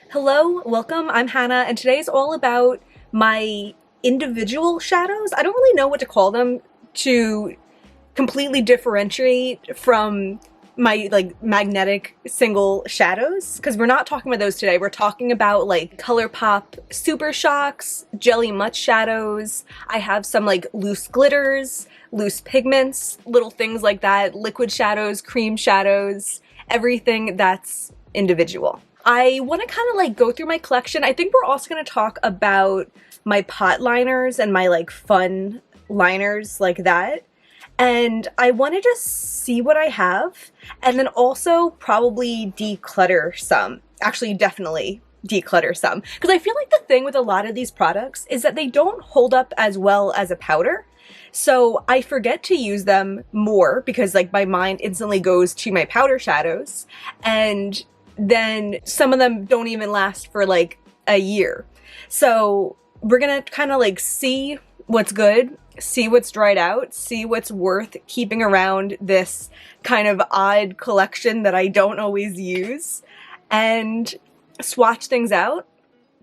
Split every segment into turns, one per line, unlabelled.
Hello, welcome, I'm Hannah, and today's all about my individual shadows. I don't really know what to call them to completely differentiate from my magnetic single shadows, because we're not talking about those today. We're talking about like ColourPop Super Shocks, Jelly Much shadows. I have some like loose glitters, loose pigments, little things like that, liquid shadows, cream shadows, everything that's individual. I want to kind of like go through my collection. I think we're also going to talk about my pot liners and my like fun liners like that. And I want to just see what I have and then also probably declutter some. Actually, definitely declutter some. Because I feel like the thing with a lot of these products is that they don't hold up as well as a powder. So I forget to use them more because like my mind instantly goes to my powder shadows, and then some of them don't even last for like a year. So we're gonna kind of like see what's good, see what's dried out, see what's worth keeping around this kind of odd collection that I don't always use, and swatch things out.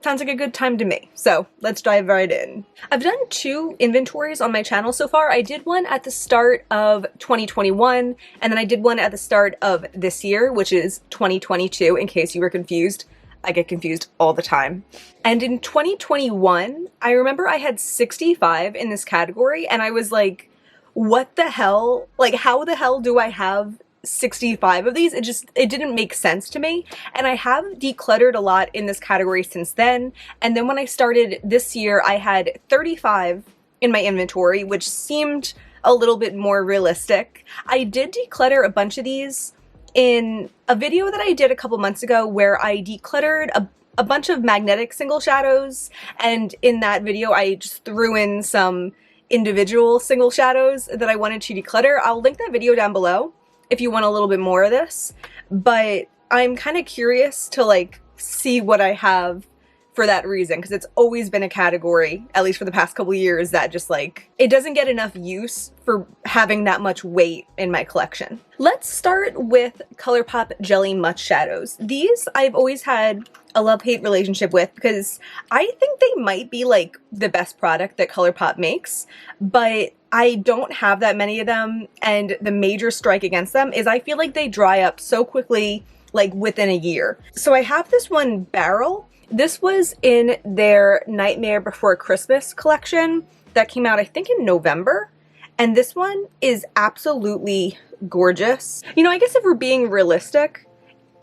Sounds like a good time to me. So let's dive right in. I've done 2 inventories on my channel so far. I did one at the start of 2021, and then I did one at the start of this year, which is 2022, in case you were confused. I get confused all the time. And in 2021, I remember I had 65 in this category, and I was like, what the hell? Like, how the hell do I have 65 of these? It didn't make sense to me. And I have decluttered a lot in this category since then. And then when I started this year, I had 35 in my inventory, which seemed a little bit more realistic. I did declutter a bunch of these in a video that I did a couple months ago where I decluttered a bunch of magnetic single shadows. And in that video, I just threw in some individual single shadows that I wanted to declutter. I'll link that video down below if you want a little bit more of this, but I'm kind of curious to like see what I have for that reason, because it's always been a category, at least for the past couple years, that just like, it doesn't get enough use for having that much weight in my collection. Let's start with ColourPop Jelly Much shadows. These I've always had a love-hate relationship with because I think they might be like the best product that ColourPop makes, but I don't have that many of them, and the major strike against them is I feel like they dry up so quickly, like within a year. So I have this one barrel. This was in their Nightmare Before Christmas collection that came out, I think, in November. And this one is absolutely gorgeous. You know, I guess if we're being realistic,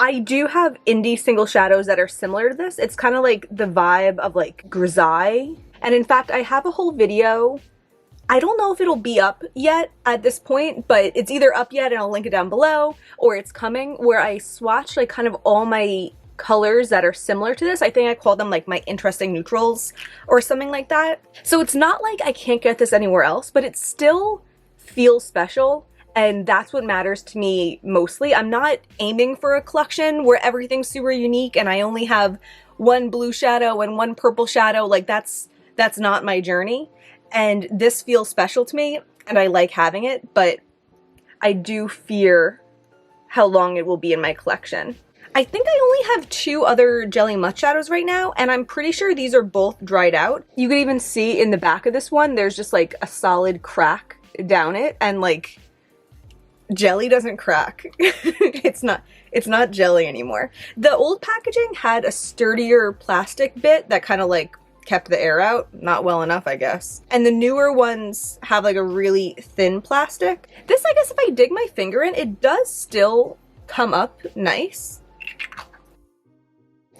I do have indie single shadows that are similar to this. It's kind of like the vibe of like grisaille. And in fact, I have a whole video. I don't know if it'll be up yet at this point, but it's either up yet and I'll link it down below, or it's coming, where I swatch like kind of all my colors that are similar to this. I think I call them like my interesting neutrals or something like that. So it's not like I can't get this anywhere else, but it still feels special. And that's what matters to me mostly. I'm not aiming for a collection where everything's super unique and I only have one blue shadow and one purple shadow. Like that's not my journey. And this feels special to me and I like having it, but I do fear how long it will be in my collection. I think I only have 2 other Jelly Much shadows right now, and I'm pretty sure these are both dried out. You can even see in the back of this one, there's just like a solid crack down it, and like jelly doesn't crack. It's not jelly anymore. The old packaging had a sturdier plastic bit that kind of like kept the air out. Not well enough, I guess. And the newer ones have like a really thin plastic. This, I guess if I dig my finger in, it does still come up nice.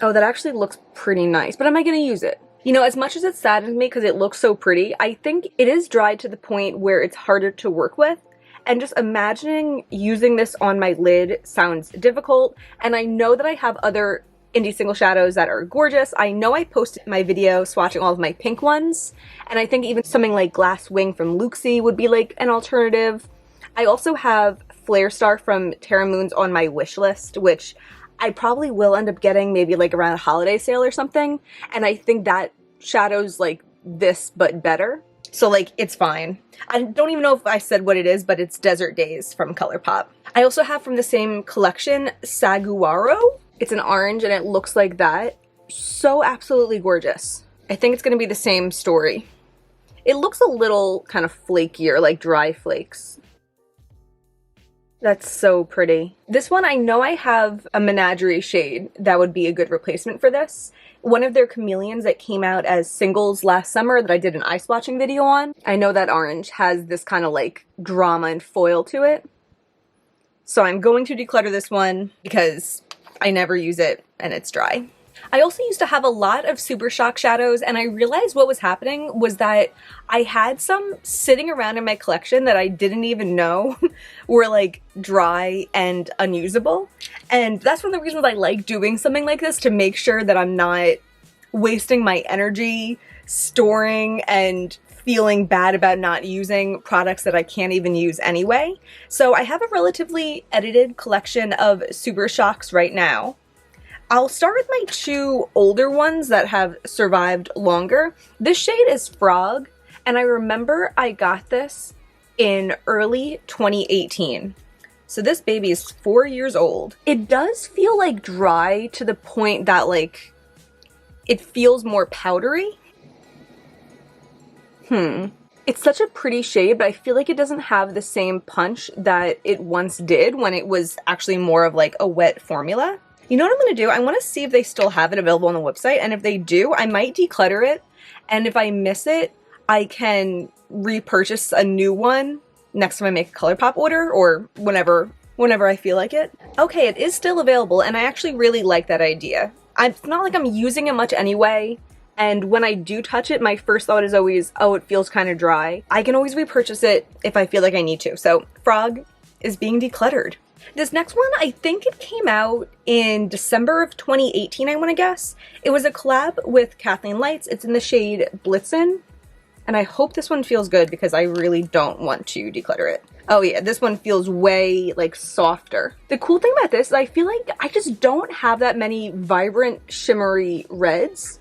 Oh, that actually looks pretty nice, but am I gonna use it? You know, as much as it saddens me because it looks so pretty, I think it is dried to the point where it's harder to work with. And just imagining using this on my lid sounds difficult. And I know that I have other indie single shadows that are gorgeous. I know I posted my video swatching all of my pink ones. And I think even something like Glass Wing from Luxie would be like an alternative. I also have Flare Star from Terra Moons on my wish list, which I probably will end up getting maybe like around a holiday sale or something. And I think that shadow's like this, but better. So like, it's fine. I don't even know if I said what it is, but it's Desert Days from ColourPop. I also have from the same collection, Saguaro. It's an orange and it looks like that. so absolutely gorgeous. I think it's gonna be the same story. It looks a little kind of flakier, like dry flakes. That's so pretty. This one, I know I have a Menagerie shade that would be a good replacement for this. One of their chameleons that came out as singles last summer that I did an eye swatching video on. I know that orange has this kind of like drama and foil to it. So I'm going to declutter this one because I never use it and it's dry. I also used to have a lot of Super Shock shadows, and I realized what was happening was that I had some sitting around in my collection that I didn't even know were like dry and unusable. And that's one of the reasons I like doing something like this, to make sure that I'm not wasting my energy storing and feeling bad about not using products that I can't even use anyway. So I have a relatively edited collection of Super Shocks right now. I'll start with my two older ones that have survived longer. This shade is Frog, and I remember I got this in early 2018. So this baby is 4 years old. It does feel like dry to the point that like it feels more powdery. It's such a pretty shade, but I feel like it doesn't have the same punch that it once did when it was actually more of like a wet formula. You know what I'm going to do? I want to see if they still have it available on the website, and if they do, I might declutter it, and if I miss it, I can repurchase a new one next time I make a ColourPop order, or whenever I feel like it. Okay, it is still available, and I actually really like that idea. It's not like I'm using it much anyway, and when I do touch it, my first thought is always, oh, it feels kind of dry. I can always repurchase it if I feel like I need to. So Frog is being decluttered. This next one, I think it came out in December of 2018, I want to guess. It was a collab with Kathleen Lights. It's in the shade Blitzen, and I hope this one feels good because I really don't want to declutter it. Oh yeah, this one feels way like softer. The cool thing about this is I feel like I just don't have that many vibrant shimmery reds.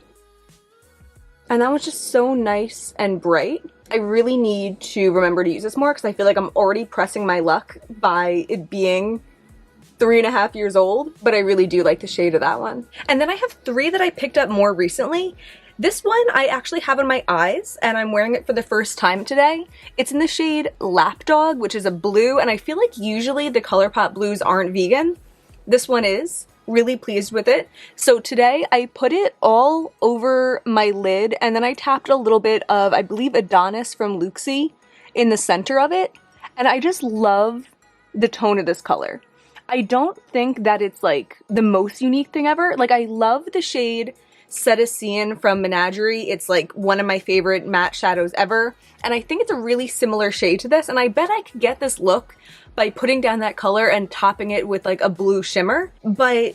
And that was just so nice and bright. I really need to remember to use this more because I feel like I'm already pressing my luck by it being 3.5 years old, but I really do like the shade of that one. And then I have three that I picked up more recently. This one I actually have on my eyes, and I'm wearing it for the first time today. It's in the shade Lapdog, which is a blue, and I feel like usually the ColourPop blues aren't vegan. This one is. Really pleased with it. So today I put it all over my lid, and then I tapped a little bit of, I believe, Adonis from Luxie in the center of it, and I just love the tone of this color. I don't think that it's like the most unique thing ever. Like, I love the shade Cetacean from Menagerie. It's like one of my favorite matte shadows ever, and I think it's a really similar shade to this, and I bet I could get this look by putting down that color and topping it with like a blue shimmer. But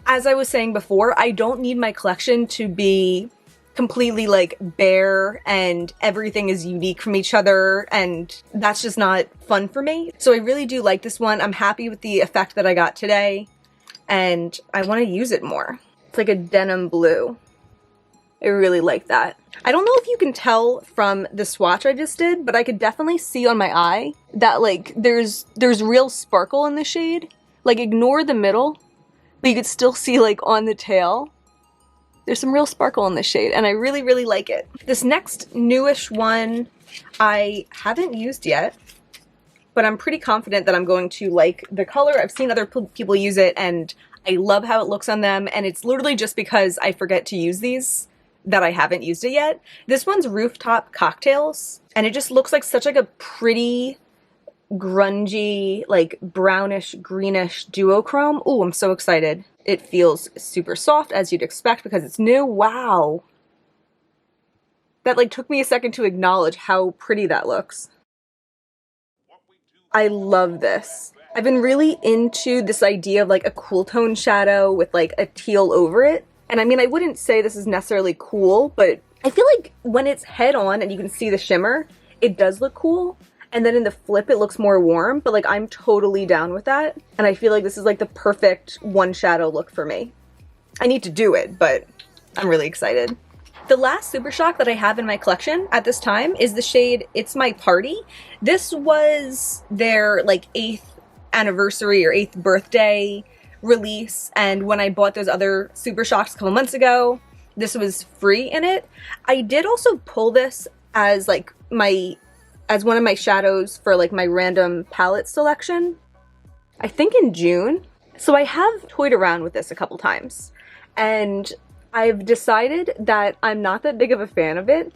as I was saying before, I don't need my collection to be completely like bare and everything is unique from each other, and that's just not fun for me. So I really do like this one. I'm happy with the effect that I got today, and I want to use it more. It's like a denim blue. I really like that. I don't know if you can tell from the swatch I just did, but I could definitely see on my eye that like there's real sparkle in the shade. Like, ignore the middle, but you could still see like on the tail, there's some real sparkle in this shade, and I really, really like it. This next newish one I haven't used yet, but I'm pretty confident that I'm going to like the color. I've seen other people use it, and I love how it looks on them, and it's literally just because I forget to use these that I haven't used it yet. This one's Rooftop Cocktails, and it just looks like such like a pretty grungy, like brownish greenish duochrome. Oh, I'm so excited. It feels super soft, as you'd expect, because it's new. Wow. That like took me a second to acknowledge how pretty that looks. I love this. I've been really into this idea of like a cool tone shadow with like a teal over it. And I mean, I wouldn't say this is necessarily cool, but I feel like when it's head on and you can see the shimmer, it does look cool. And then in the flip, it looks more warm, but like I'm totally down with that. And I feel like this is like the perfect one shadow look for me. I need to do it, but I'm really excited. The last Super Shock that I have in my collection at this time is the shade It's My Party. This was their like 8th anniversary or 8th birthday release, and when I bought those other Super Shocks a couple months ago, this was free in it. I did also pull this as like as one of my shadows for like my random palette selection, I think in June. So I have toyed around with this a couple times, and I've decided that I'm not that big of a fan of it.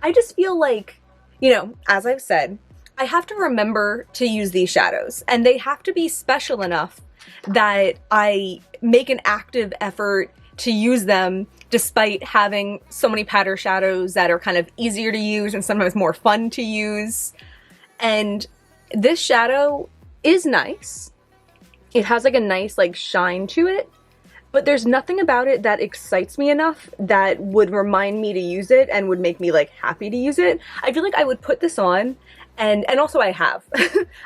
I just feel like, you know, as I've said, I have to remember to use these shadows, and they have to be special enough that I make an active effort to use them, despite having so many powder shadows that are kind of easier to use and sometimes more fun to use. And this shadow is nice. It has like a nice like shine to it, but there's nothing about it that excites me enough that would remind me to use it and would make me like happy to use it. I feel like I would put this on, and also I have.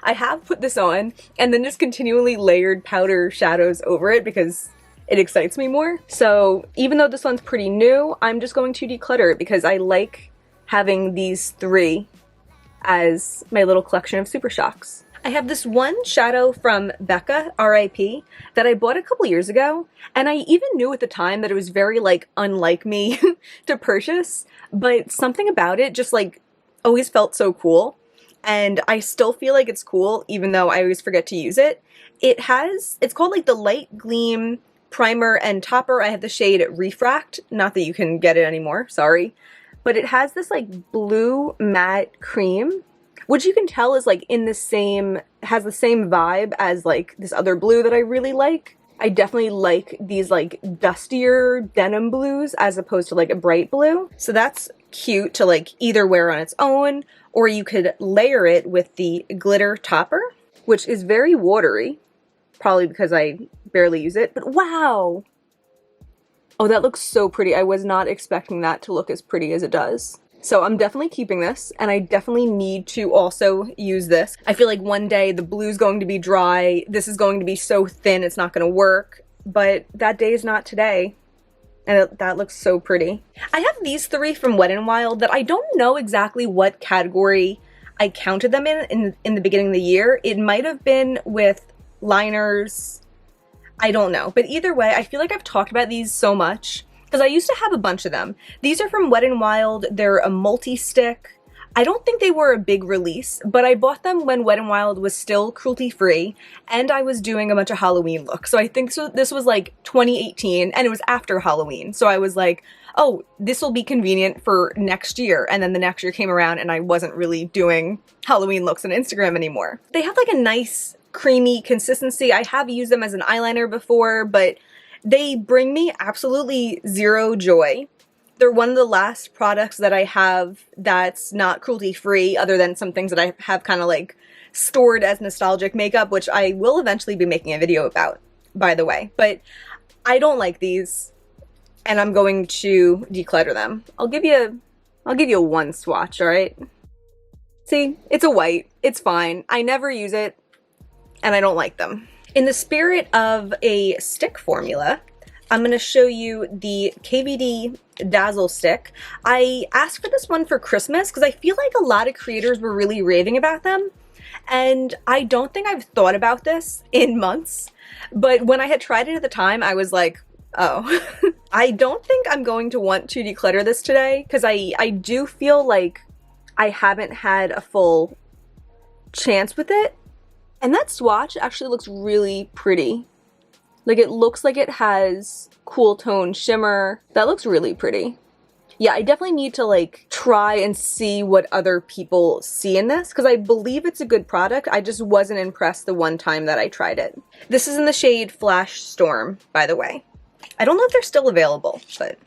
I have put this on and then just continually layered powder shadows over it because it excites me more. So even though this one's pretty new, I'm just going to declutter it because I like having these three as my little collection of Super Shocks. I have this one shadow from Becca, R.I.P., that I bought a couple years ago, and I even knew at the time that it was very like unlike me to purchase, but something about it just like always felt so cool, and I still feel like it's cool even though I always forget to use it. It's called like the Light Gleam Primer and Topper. I have the shade Refract, not that you can get it anymore, sorry. But it has this like blue matte cream, which you can tell is like has the same vibe as like this other blue that I really like. I definitely like these like dustier denim blues as opposed to like a bright blue. So that's cute to like either wear on its own, or you could layer it with the glitter topper, which is very watery, probably because I barely use it, but wow! Oh, that looks so pretty. I was not expecting that to look as pretty as it does. So I'm definitely keeping this, and I definitely need to also use this. I feel like one day the blue's going to be dry, this is going to be so thin it's not going to work, but that day is not today. And that looks so pretty. I have these three from Wet n Wild that I don't know exactly what category I counted them in the beginning of the year. It might have been with liners, I don't know. But either way, I feel like I've talked about these so much because I used to have a bunch of them. These are from Wet n Wild. They're a multi-stick. I don't think they were a big release, but I bought them when Wet n Wild was still cruelty-free, and I was doing a bunch of Halloween looks. So I think this was like 2018, and it was after Halloween. So I was like, oh, this will be convenient for next year. And then the next year came around, and I wasn't really doing Halloween looks on Instagram anymore. They have like a nice creamy consistency. I have used them as an eyeliner before, but they bring me absolutely zero joy. They're one of the last products that I have that's not cruelty-free, other than some things that I have kind of like stored as nostalgic makeup, which I will eventually be making a video about, by the way. But I don't like these, and I'm going to declutter them. I'll give you one swatch, all right? See, it's a white. It's fine. I never use it, and I don't like them. In the spirit of a stick formula, I'm going to show you the KVD Dazzle stick. I asked for this one for Christmas because I feel like a lot of creators were really raving about them, and I don't think I've thought about this in months, but when I had tried it at the time, I was like, oh. I don't think I'm going to want to declutter this today because I do feel like I haven't had a full chance with it. And that swatch actually looks really pretty. Like, it looks like it has cool tone shimmer. That looks really pretty. Yeah, I definitely need to like try and see what other people see in this because I believe it's a good product. I just wasn't impressed the one time that I tried it. This is in the shade Flash Storm, by the way. I don't know if they're still available, but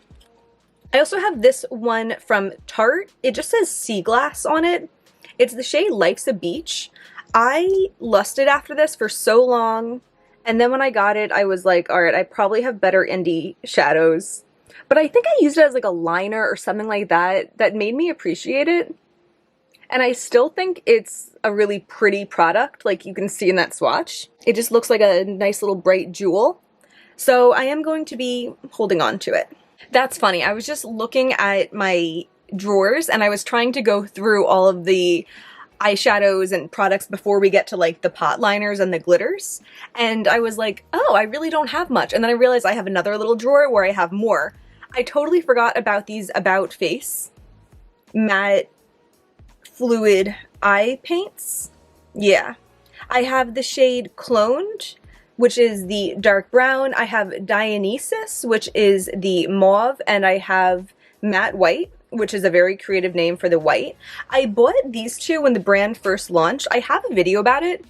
I also have this one from Tarte. It just says Sea Glass on it. It's the shade Life's a Beach. I lusted after this for so long, and then when I got it, I was like, all right, I probably have better indie shadows. But I think I used it as like a liner or something like that that made me appreciate it. And I still think it's a really pretty product, like you can see in that swatch. It just looks like a nice little bright jewel. So I am going to be holding on to it. That's funny. I was just looking at my drawers and I was trying to go through all of the eyeshadows and products before we get to like the pot liners and the glitters. And I was like, oh, I really don't have much. And then I realized I have another little drawer where I have more. I totally forgot about these About Face matte fluid eye paints. Yeah. I have the shade Cloned, which is the dark brown. I have Dionysus, which is the mauve, and I have Matte White, which is a very creative name for the white. I bought these two when the brand first launched. I have a video about it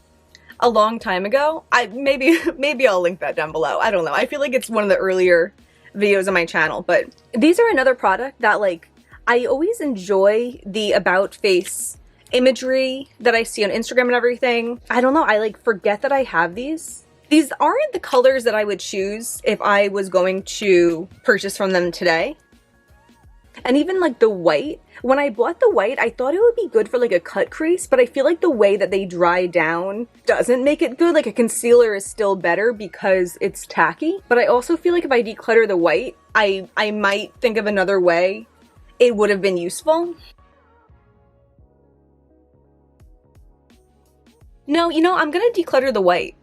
a long time ago. Maybe I'll link that down below. I don't know. I feel like it's one of the earlier videos on my channel, but these are another product that like I always enjoy the About Face imagery that I see on Instagram and everything. I don't know. I like forget that I have these. These aren't the colors that I would choose if I was going to purchase from them today. And even like the white, when I bought the white, I thought it would be good for like a cut crease, but I feel like the way that they dry down doesn't make it good. Like a concealer is still better because it's tacky. But I also feel like if I declutter the white, I might think of another way it would have been useful. No, you know, I'm gonna declutter the white.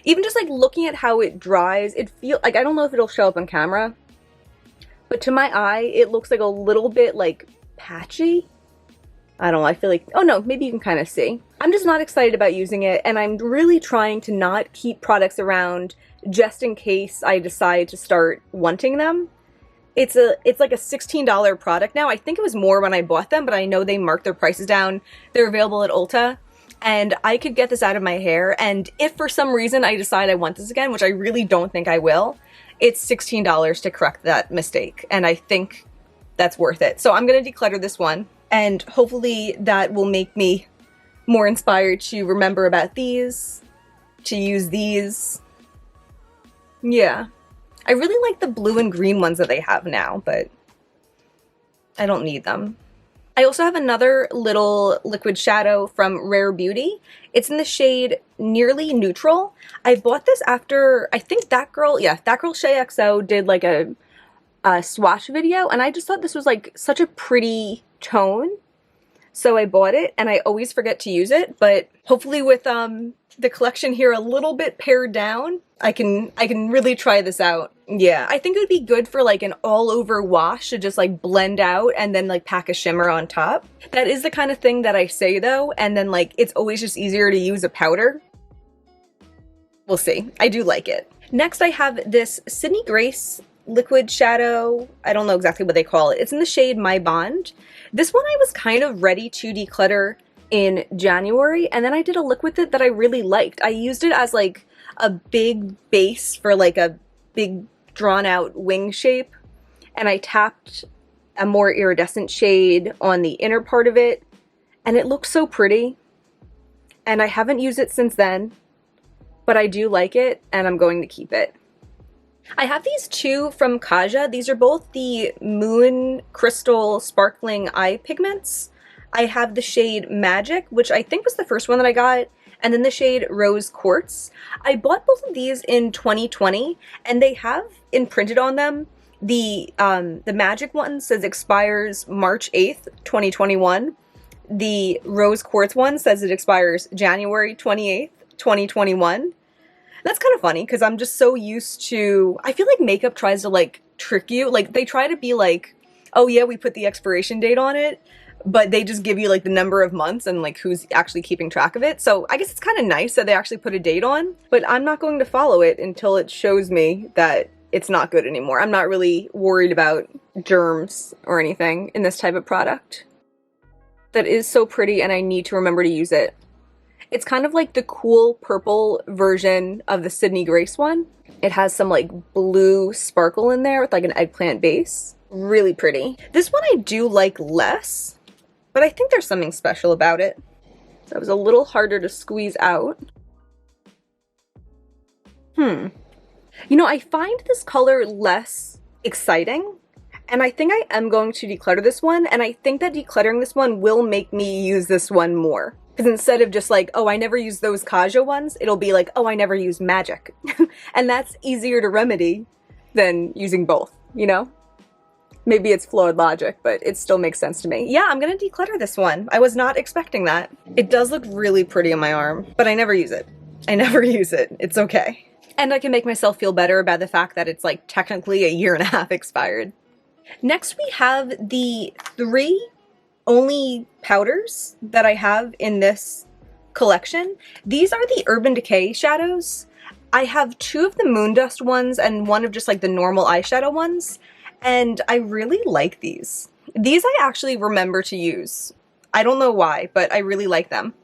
Even just like looking at how it dries, it feels like, I don't know if it'll show up on camera, but to my eye, it looks like a little bit like patchy. I don't know, I feel like, oh no, maybe you can kind of see. I'm just not excited about using it, and I'm really trying to not keep products around just in case I decide to start wanting them. It's like a $16 product now. I think it was more when I bought them, but I know they marked their prices down. They're available at Ulta, and I could get this out of my hair, and if for some reason I decide I want this again, which I really don't think I will, it's $16 to correct that mistake, and I think that's worth it. So I'm gonna declutter this one, and hopefully that will make me more inspired to remember about these, to use these. Yeah. I really like the blue and green ones that they have now, but I don't need them. I also have another little liquid shadow from Rare Beauty. It's in the shade Nearly Neutral. I bought this after, I think that girl Shay XO did like a swatch video, and I just thought this was like such a pretty tone. So I bought it, and I always forget to use it, but hopefully with the collection here a little bit pared down, I can really try this out. Yeah, I think it would be good for like an all-over wash to just like blend out and then like pack a shimmer on top. That is the kind of thing that I say though, and then like it's always just easier to use a powder. We'll see. I do like it. Next I have this Sydney Grace liquid shadow. I don't know exactly what they call it. It's in the shade My Bond. This one I was kind of ready to declutter in January, and then I did a look with it that I really liked. I used it as like a big base for like a big drawn out wing shape, and I tapped a more iridescent shade on the inner part of it, and it looks so pretty, and I haven't used it since then, but I do like it and I'm going to keep it. I have these two from Kaja. These are both the Moon Crystal Sparkling Eye Pigments. I have the shade Magic, which I think was the first one that I got, and then the shade Rose Quartz. I bought both of these in 2020, and they have imprinted on them. The Magic one says expires March 8th, 2021. The Rose Quartz one says it expires January 28th, 2021. That's kind of funny because I'm just so used to, I feel like makeup tries to like trick you. Like they try to be like, oh yeah, we put the expiration date on it, but they just give you like the number of months and like who's actually keeping track of it. So I guess it's kind of nice that they actually put a date on, but I'm not going to follow it until it shows me that it's not good anymore. I'm not really worried about germs or anything in this type of product. That is so pretty, and I need to remember to use it. It's kind of like the cool purple version of the Sydney Grace one. It has some like blue sparkle in there with like an eggplant base. Really pretty. This one I do like less, but I think there's something special about it. So it was a little harder to squeeze out. You know, I find this color less exciting, and I think I am going to declutter this one, and I think that decluttering this one will make me use this one more. Because instead of just like, oh, I never use those Kaja ones, it'll be like, oh, I never use Magic. And that's easier to remedy than using both, you know? Maybe it's flawed logic, but it still makes sense to me. Yeah, I'm gonna declutter this one. I was not expecting that. It does look really pretty on my arm, but I never use it. I never use it. It's okay. And I can make myself feel better about the fact that it's like technically a year and a half expired. Next we have the 3 only powders that I have in this collection. These are the Urban Decay shadows. I have 2 of the Moondust ones and 1 of just like the normal eyeshadow ones, and I really like these. These I actually remember to use. I don't know why, but I really like them.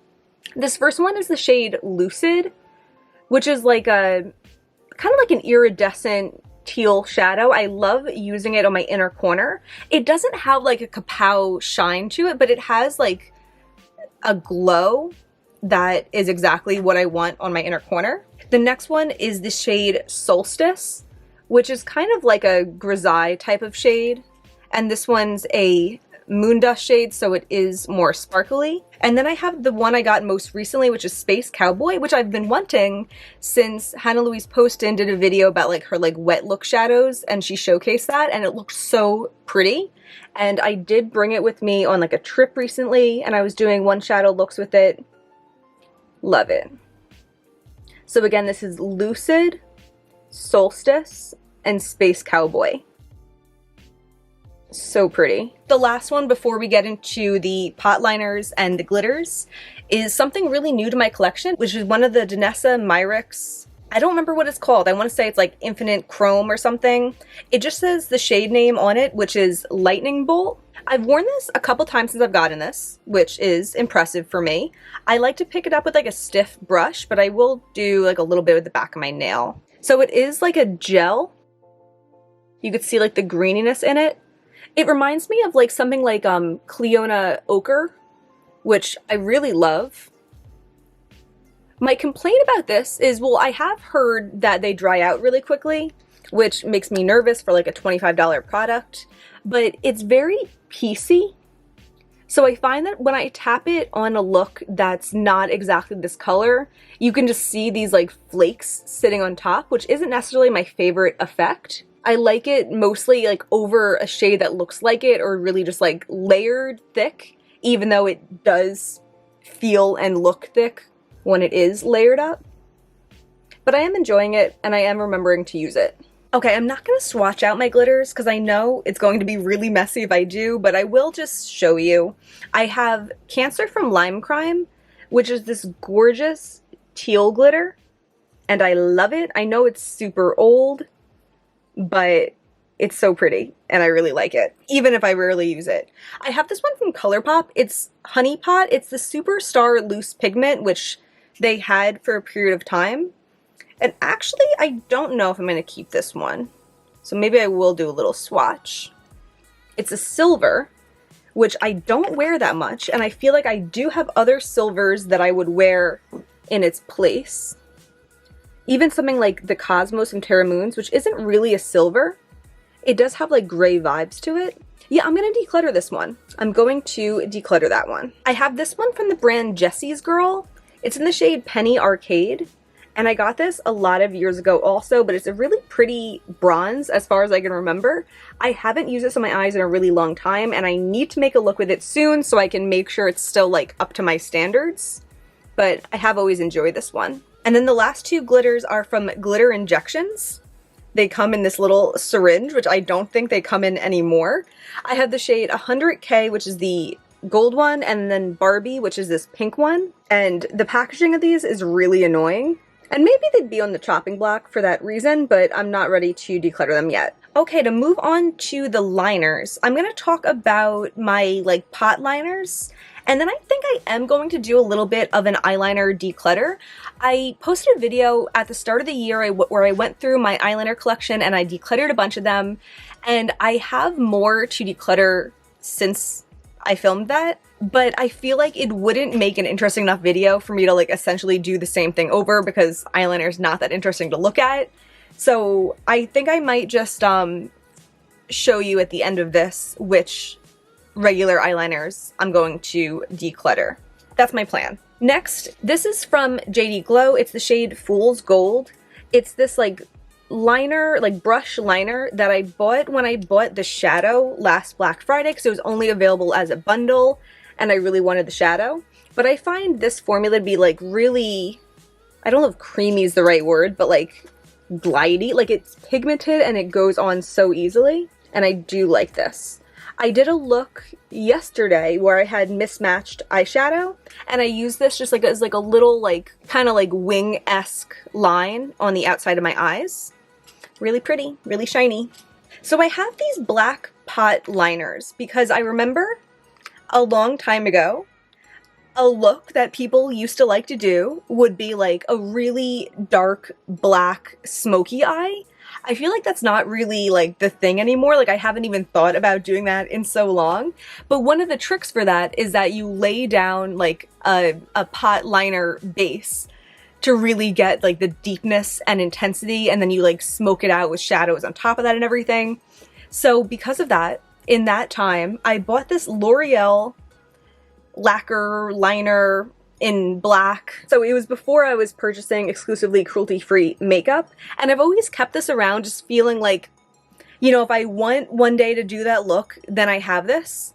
This first one is the shade Lucid, which is like a kind of like an iridescent teal shadow. I love using it on my inner corner. It doesn't have like a kapow shine to it, but it has like a glow that is exactly what I want on my inner corner. The next one is the shade Solstice, which is kind of like a grisaille type of shade. And this one's a Moondust shade, so it is more sparkly. And then I have the one I got most recently, which is Space Cowboy, which I've been wanting since Hannah Louise Poston did a video about like her like wet look shadows, and she showcased that, and it looked so pretty. And I did bring it with me on like a trip recently, and I was doing one shadow looks with it. Love it. So again, this is Lucid, Solstice, and Space Cowboy. So pretty. The last one before we get into the pot liners and the glitters is something really new to my collection, which is one of the Danessa Myricks. I don't remember what it's called. I want to say it's like Infinite Chrome or something. It just says the shade name on it, which is Lightning Bolt. I've worn this a couple times since I've gotten this, which is impressive for me. I like to pick it up with like a stiff brush, but I will do like a little bit with the back of my nail. So it is like a gel. You could see like the greeniness in it. It reminds me of like something like Cleona Ochre, which I really love. My complaint about this is, well, I have heard that they dry out really quickly, which makes me nervous for like a $25 product, but it's very piecey. So I find that when I tap it on a look that's not exactly this color, you can just see these like flakes sitting on top, which isn't necessarily my favorite effect. I like it mostly like over a shade that looks like it, or really just like layered thick, even though it does feel and look thick when it is layered up. But I am enjoying it, and I am remembering to use it. Okay, I'm not going to swatch out my glitters because I know it's going to be really messy if I do, but I will just show you. I have Cancer from Lime Crime, which is this gorgeous teal glitter, and I love it. I know it's super old, but it's so pretty, and I really like it, even if I rarely use it. I have this one from ColourPop. It's Honey Pot. It's the Superstar Loose Pigment, which they had for a period of time. And actually, I don't know if I'm going to keep this one. So maybe I will do a little swatch. It's a silver, which I don't wear that much, and I feel like I do have other silvers that I would wear in its place. Even something like the Cosmos from Terra Moons, which isn't really a silver. It does have like gray vibes to it. Yeah, I'm going to declutter this one. I'm going to declutter that one. I have this one from the brand Jessie's Girl. It's in the shade Penny Arcade. And I got this a lot of years ago also, but it's a really pretty bronze as far as I can remember. I haven't used this on my eyes in a really long time, and I need to make a look with it soon so I can make sure it's still like up to my standards. But I have always enjoyed this one. And then the last 2 glitters are from Glitter Injections. They come in this little syringe, which I don't think they come in anymore. I have the shade 100K, which is the gold one, and then Barbie, which is this pink one. And the packaging of these is really annoying. And maybe they'd be on the chopping block for that reason, but I'm not ready to declutter them yet. Okay, to move on to the liners, I'm going to talk about my like pot liners, and then I think I am going to do a little bit of an eyeliner declutter. I posted a video at the start of the year where I went through my eyeliner collection and I decluttered a bunch of them, and I have more to declutter since I filmed that. But I feel like it wouldn't make an interesting enough video for me to like essentially do the same thing over, because eyeliner is not that interesting to look at. So I think I might just show you at the end of this which regular eyeliners I'm going to declutter. That's my plan. Next, this is from JD Glow. It's the shade Fool's Gold. It's this like liner, like brush liner that I bought when I bought the shadow last Black Friday because it was only available as a bundle and I really wanted the shadow. But I find this formula to be like really, I don't know if creamy is the right word, but like glidey. Like it's pigmented and it goes on so easily. And I do like this. I did a look yesterday where I had mismatched eyeshadow and I used this just like as like a little like kind of like wing-esque line on the outside of my eyes. Really pretty, really shiny. So I have these black pot liners because I remember a long time ago a look that people used to like to do would be like a really dark black smoky eye. I feel like that's not really like the thing anymore. Like I haven't even thought about doing that in so long. But one of the tricks for that is that you lay down like a pot liner base to really get like the deepness and intensity, and then you like smoke it out with shadows on top of that and everything. So because of that, in that time, I bought this L'Oreal lacquer liner in black. So it was before I was purchasing exclusively cruelty-free makeup, and I've always kept this around just feeling like, you know, if I want one day to do that look, then I have this.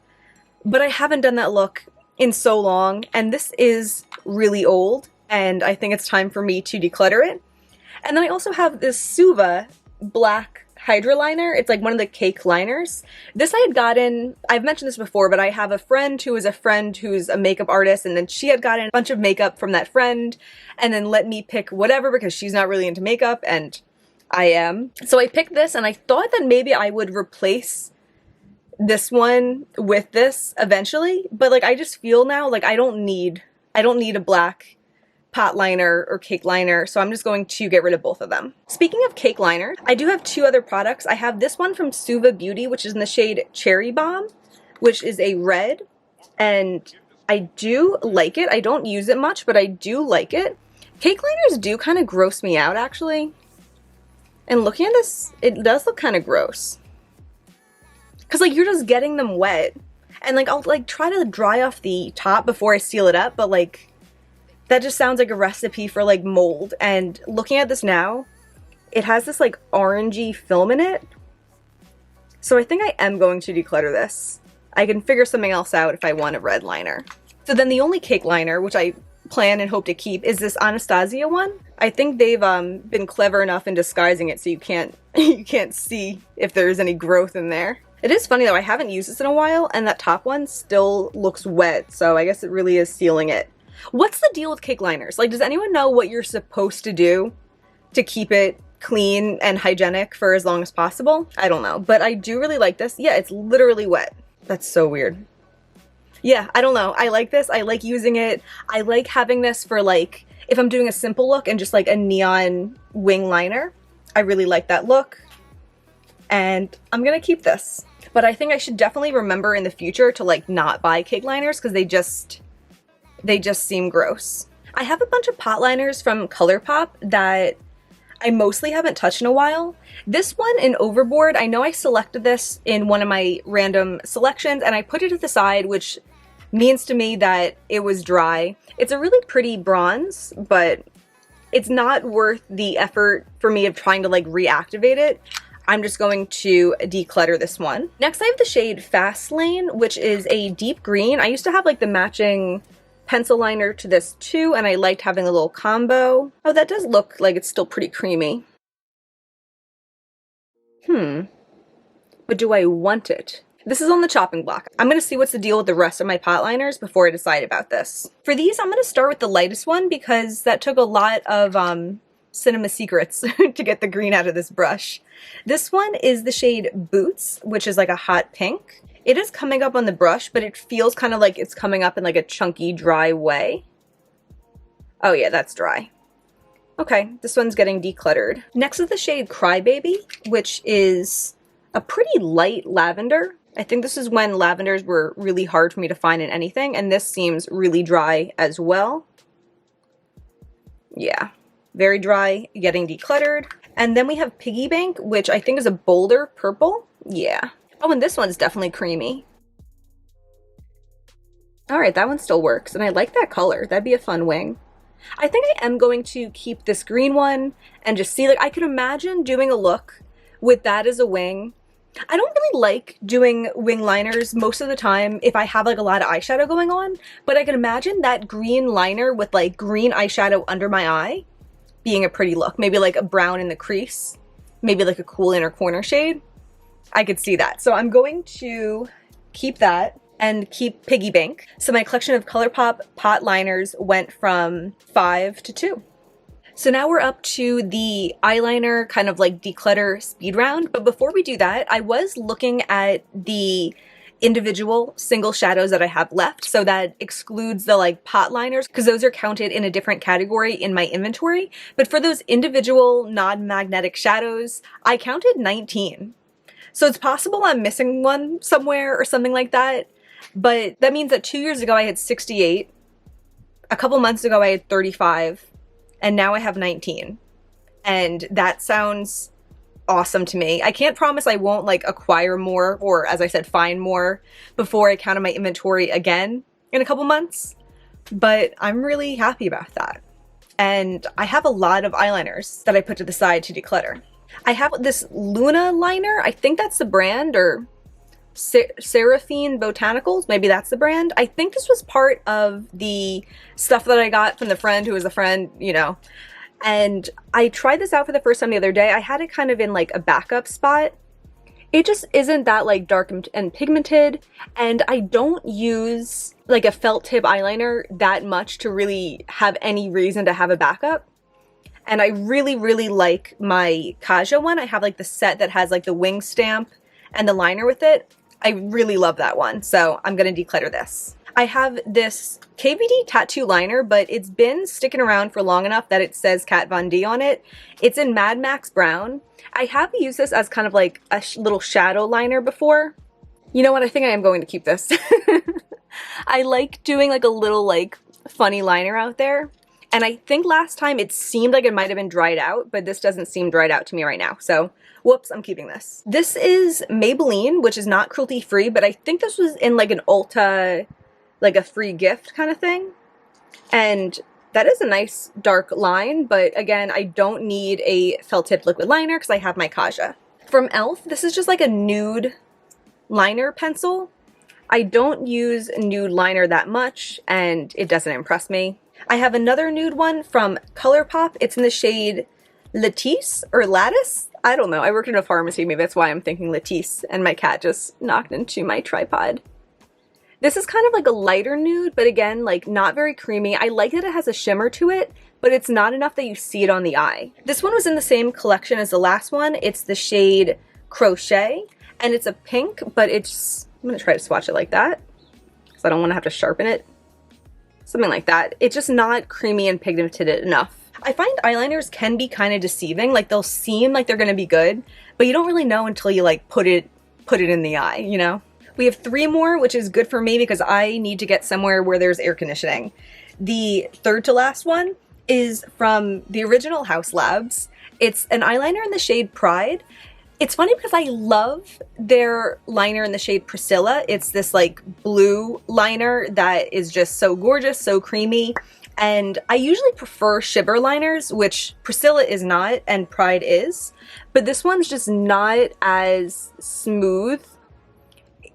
But I haven't done that look in so long, and this is really old, and I think it's time for me to declutter it. And then I also have this Suva black Hydra liner. It's like one of the cake liners. This I had gotten, I've mentioned this before, but I have a friend who is a friend who's a makeup artist, and then she had gotten a bunch of makeup from that friend and then let me pick whatever because she's not really into makeup and I am. So I picked this and I thought that maybe I would replace this one with this eventually, but like I just feel now like I don't need a black pot liner or cake liner, so I'm just going to get rid of both of them. Speaking of cake liner, I do have two other products. I have this one from Suva Beauty, which is in the shade Cherry Bomb, which is a red, and I do like it. I don't use it much, but I do like it. Cake liners do kind of gross me out, actually. And looking at this, it does look kind of gross. Because like you're just getting them wet. And like I'll like try to dry off the top before I seal it up, but like that just sounds like a recipe for like mold. And looking at this now, it has this like orangey film in it. So I think I am going to declutter this. I can figure something else out if I want a red liner. So then the only cake liner, which I plan and hope to keep, is this Anastasia one. I think they've been clever enough in disguising it so you can't see if there's any growth in there. It is funny though, I haven't used this in a while and that top one still looks wet, so I guess it really is sealing it. What's the deal with cake liners? Like, does anyone know what you're supposed to do to keep it clean and hygienic for as long as possible? I don't know, but I do really like this. Yeah, it's literally wet. That's so weird. Yeah, I don't know. I like this. I like using it. I like having this for like, if I'm doing a simple look and just like a neon wing liner. I really like that look. And I'm gonna keep this. But I think I should definitely remember in the future to like not buy cake liners because they just seem gross. I have a bunch of pot liners from ColourPop that I mostly haven't touched in a while. This one in Overboard, I know I selected this in one of my random selections and I put it to the side, which means to me that it was dry. It's a really pretty bronze, but it's not worth the effort for me of trying to like reactivate it. I'm just going to declutter this one. Next I have the shade Fast Lane, which is a deep green. I used to have like the matching pencil liner to this too, and I liked having a little combo. Oh, that does look like it's still pretty creamy. But do I want it? This is on the chopping block. I'm gonna see what's the deal with the rest of my pot liners before I decide about this. For these, I'm gonna start with the lightest one because that took a lot of Cinema Secrets to get the green out of this brush. This one is the shade Boots, which is like a hot pink. It is coming up on the brush, but it feels kind of like it's coming up in like a chunky, dry way. Oh yeah, that's dry. Okay, this one's getting decluttered. Next is the shade Crybaby, which is a pretty light lavender. I think this is when lavenders were really hard for me to find in anything, and this seems really dry as well. Yeah, very dry, getting decluttered. And then we have Piggy Bank, which I think is a bolder purple. Yeah. Oh, and this one's definitely creamy. All right, that one still works, and I like that color. That'd be a fun wing. I think I am going to keep this green one and just see, like, I could imagine doing a look with that as a wing. I don't really like doing wing liners most of the time if I have like a lot of eyeshadow going on, but I can imagine that green liner with like green eyeshadow under my eye being a pretty look. Maybe like a brown in the crease, maybe like a cool inner corner shade. I could see that. So I'm going to keep that and keep Piggy Bank. So my collection of ColourPop pot liners went from 5 to 2. So now we're up to the eyeliner kind of like declutter speed round. But before we do that, I was looking at the individual single shadows that I have left. So that excludes the like pot liners because those are counted in a different category in my inventory. But for those individual non-magnetic shadows, I counted 19. So it's possible I'm missing one somewhere or something like that. But that means that 2 years ago I had 68. A couple months ago I had 35. And now I have 19. And that sounds awesome to me. I can't promise I won't like acquire more or, as I said, find more before I count my inventory again in a couple months. But I'm really happy about that. And I have a lot of eyeliners that I put to the side to declutter. I have this Luna liner. I think that's the brand, or Seraphine Botanicals, maybe that's the brand. I think this was part of the stuff that I got from the friend who was a friend, you know. And I tried this out for the first time the other day. I had it kind of in like a backup spot. It just isn't that like dark and pigmented, and I don't use like a felt tip eyeliner that much to really have any reason to have a backup. And I really, really like my Kaja one. I have like the set that has like the wing stamp and the liner with it. I really love that one, so I'm gonna declutter this. I have this KVD tattoo liner, but it's been sticking around for long enough that it says Kat Von D on it. It's in Mad Max Brown. I have used this as kind of like a little shadow liner before. You know what, I think I am going to keep this. I like doing like a little like funny liner out there. And I think last time it seemed like it might have been dried out, but this doesn't seem dried out to me right now. So whoops, I'm keeping this. This is Maybelline, which is not cruelty free, but I think this was in like an Ulta, like a free gift kind of thing. And that is a nice dark line, but again, I don't need a felt tip liquid liner because I have my Kaja. From e.l.f., this is just like a nude liner pencil. I don't use nude liner that much, and it doesn't impress me. I have another nude one from ColourPop. It's in the shade Lattice or Lattice. I don't know. I worked in a pharmacy. Maybe that's why I'm thinking Lattice, and my cat just knocked into my tripod. This is kind of like a lighter nude, but again, like not very creamy. I like that it has a shimmer to it, but it's not enough that you see it on the eye. This one was in the same collection as the last one. It's the shade Crochet, and it's a pink, but it's, I'm gonna try to swatch it like that because I don't want to have to sharpen it. Something like that. It's just not creamy and pigmented enough. I find eyeliners can be kind of deceiving. Like they'll seem like they're gonna be good, but you don't really know until you like put it in the eye, you know? We have 3 more, which is good for me because I need to get somewhere where there's air conditioning. The third to last one is from the original Haus Labs. It's an eyeliner in the shade Pride. It's funny because I love their liner in the shade Priscilla. It's this like blue liner that is just so gorgeous, so creamy. And I usually prefer shibber liners, which Priscilla is not and Pride is. But this one's just not as smooth.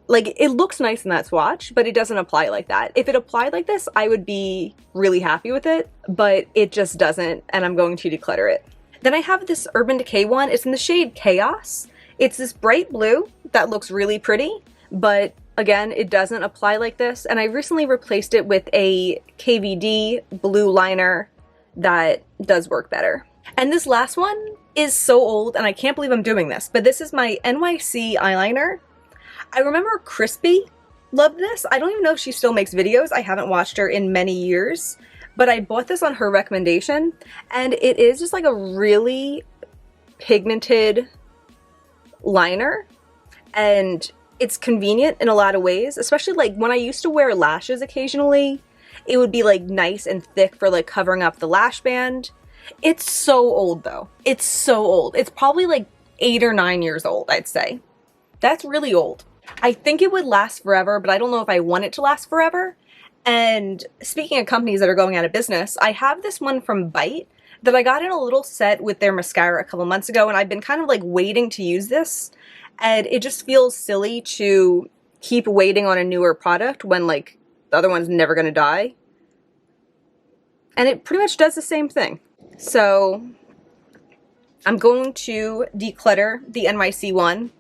Like, it looks nice in that swatch, but it doesn't apply like that. If it applied like this, I would be really happy with it, but it just doesn't, and I'm going to declutter it. Then I have this Urban Decay one. It's in the shade Chaos. It's this bright blue that looks really pretty, but again, it doesn't apply like this, and I recently replaced it with a KVD blue liner that does work better. And this last one is so old, and I can't believe I'm doing this, but this is my NYC eyeliner. I remember Crispy loved this. I don't even know if she still makes videos. I haven't watched her in many years, but I bought this on her recommendation, and it is just like a really pigmented liner, and it's convenient in a lot of ways, especially like when I used to wear lashes occasionally. It would be like nice and thick for like covering up the lash band. It's so old though. It's so old. It's probably like 8 or 9 years old, I'd say. That's really old. I think it would last forever, but I don't know if I want it to last forever. And speaking of companies that are going out of business, I have this one from Bite that I got in a little set with their mascara a couple months ago, and I've been kind of like waiting to use this, and it just feels silly to keep waiting on a newer product when like the other one's never gonna die. And it pretty much does the same thing. So I'm going to declutter the NYC one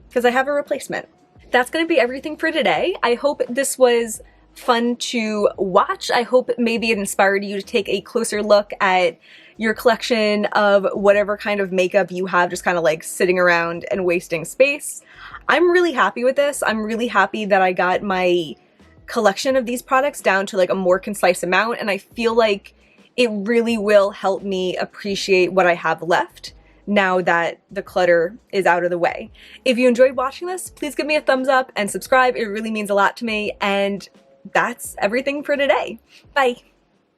because I have a replacement. That's gonna be everything for today. I hope this was fun to watch. I hope maybe it inspired you to take a closer look at your collection of whatever kind of makeup you have just kind of like sitting around and wasting space. I'm really happy with this. I'm really happy that I got my collection of these products down to like a more concise amount, and I feel like it really will help me appreciate what I have left now that the clutter is out of the way. If you enjoyed watching this, please give me a thumbs up and subscribe. It really means a lot to me, and that's everything for today. Bye.